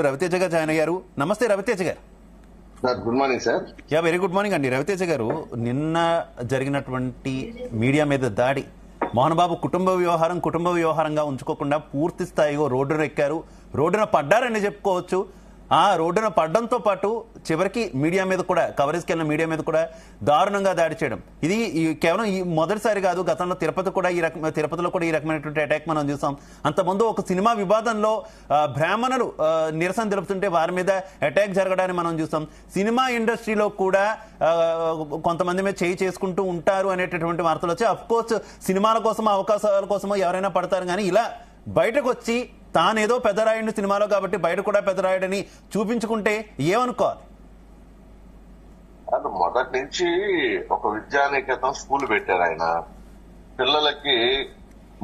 రవితేజ గారు జాయిన్ అయ్యారు. నమస్తే రవితేజ గారు. Sir good morning sir. Very good morning అండి. రవితేజ గారు, నిన్న జరిగినటువంటి మీడియా మీద దాడి, మోహన్ బాబు కుటుంబ వ్యవహారంగా ఉంచుకోకుండా పూర్తి స్థాయిగా రోడ్డున ఎక్కారు, రోడ్డున పడ్డారని చెప్పుకోవచ్చు. ఆ రోడ్డున పడ్డంతో పాటు చివరికి మీడియా మీద కూడా, కవరేజ్కి వెళ్ళిన మీడియా మీద కూడా దారుణంగా దాడి చేయడం, ఇది కేవలం ఈ మొదటిసారి కాదు. గతంలో తిరుపతిలో కూడా ఈ రకమైనటువంటి అటాక్ మనం చూసాం. అంతకుముందు ఒక సినిమా వివాదంలో బ్రాహ్మణులు నిరసన తెలుపుతుంటే వారి మీద అటాక్ జరగడాన్ని మనం చూసాం. సినిమా ఇండస్ట్రీలో కూడా కొంతమంది మీద చేయి చేసుకుంటూ ఉంటారు అనేటటువంటి వార్తలు వచ్చాయి. అఫ్ కోర్స్ సినిమాల కోసమో అవకాశాల కోసమో ఎవరైనా పడతారు, కానీ ఇలా బయటకు వచ్చి తానేదో పెద్దరాయుడిని సినిమాలో కాబట్టి బయట కూడా పెద్దరాయుడని చూపించుకుంటే ఏమనుకోవాలి? మొదటి నుంచి ఒక విద్యానికేతన్ స్కూల్ పెట్టారు ఆయన. పిల్లలకి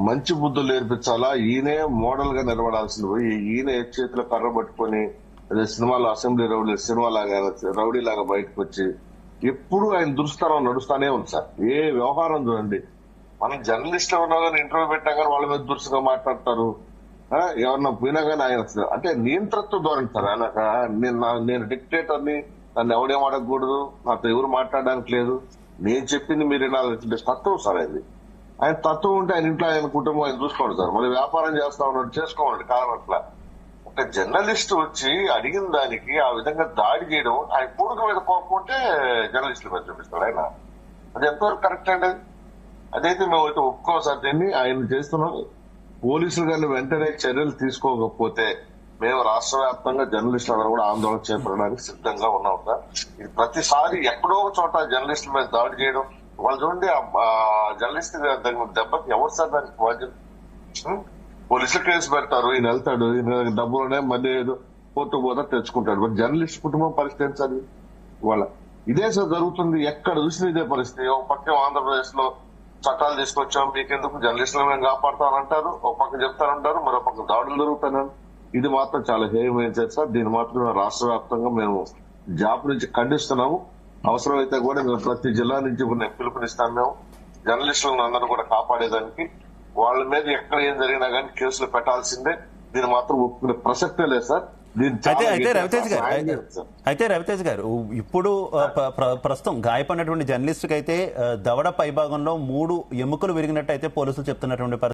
మంచి బుద్ధులు నేర్పించాలా, ఈయనే మోడల్ గా నిలబడాల్సింది పోయి ఈయన చేతిలో కర్ర పట్టుకొని సినిమాలో అసెంబ్లీ రౌడీ లాగా బయటకు వచ్చి ఎప్పుడు ఆయన దురుస్తారో నడుస్తానే ఉంది సార్. ఏ వ్యవహారం చూడండి, మనం జర్నలిస్ట్ ఉన్నా కానీ ఇంటర్వ్యూ పెట్టా కానీ వాళ్ళ మీద దురుసుగా మాట్లాడతారు. ఎవరన్నా పోయినా కానీ ఆయన అంటే నియంత్రత్వ ధోరణి సార్. నేను డిక్టేటర్ని, నన్ను ఎవడేం అడగకూడదు, నాతో ఎవరు మాట్లాడడానికి లేదు, నేను చెప్పింది మీరు వినాలంటే తత్వం సార్ అది. ఆయన తత్వం ఉంటే ఆయన ఇంట్లో ఆయన కుటుంబం ఆయన చూసుకోండి సార్. మళ్ళీ వ్యాపారం చేస్తా ఉన్నాడు, చేసుకోండి. కారణం అట్లా ఒక జర్నలిస్ట్ వచ్చి అడిగిన దానికి ఆ విధంగా దాడి చేయడం, ఆయన కొడుకు మీద కోపం ఉంటే జర్నలిస్టుల మీద చూపిస్తాడు ఆయన. అది ఎంతవరకు కరెక్ట్ అండి? అదైతే మేము అయితే ఒప్పుకోం సార్. దీన్ని ఆయన చేస్తున్నాం. పోలీసులు కానీ వెంటనే చర్యలు తీసుకోకపోతే మేము రాష్ట్ర వ్యాప్తంగా జర్నలిస్టులు అందరూ కూడా ఆందోళన చేపట్టడానికి సిద్ధంగా ఉన్నాం సార్. ఇది ప్రతిసారి ఎక్కడో ఒక చోట జర్నలిస్టుల మీద దాడి చేయడం, వాళ్ళు చూడండి జర్నలిస్ట్ దెబ్బకి ఎవరు సార్ దానికి బాధ్యత? పోలీసులు కేసు పెడతారు, ఈయన వెళ్తాడు, ఈయన డబ్బులునే మళ్ళీ ఏదో కోర్టు పోతా తెచ్చుకుంటాడు. మరి జర్నలిస్ట్ కుటుంబం పరిస్థితి సార్ ఇవాళ ఇదే సార్ జరుగుతుంది. ఎక్కడ చూసిన ఇదే పరిస్థితి. ఒక పక్క ఆంధ్రప్రదేశ్ లో చట్టాలు తీసుకొచ్చాం, మీకెందుకు జర్నలిస్టులు మేము కాపాడుతానంటారు, ఒక పక్క చెప్తానంటారు, మరో పక్క దాడులు జరుగుతానని. ఇది మాత్రం చాలా హేయమైన సార్. దీని మాత్రం రాష్ట్ర వ్యాప్తంగా మేము జాబ్ నుంచి ఖండిస్తున్నాము. అవసరమైతే కూడా మేము ప్రతి జిల్లా నుంచి పిలుపునిస్తాం. మేము జర్నలిస్టులను అందరూ కూడా కాపాడేదానికి వాళ్ళ మీద ఎక్కడ ఏం జరిగినా కానీ కేసులు పెట్టాల్సిందే. దీని మాత్రం ఒప్పుకునే ప్రసక్తే లేదు సార్. అయితే రవితేజ్ గారు, ఇప్పుడు ప్రస్తుతం గాయపడినటువంటి జర్నలిస్ట్ కి అయితే దవడ పై భాగంలో 3 ఎముకలు విరిగినట్టు అయితే పోలీసులు చెప్తున్నటువంటి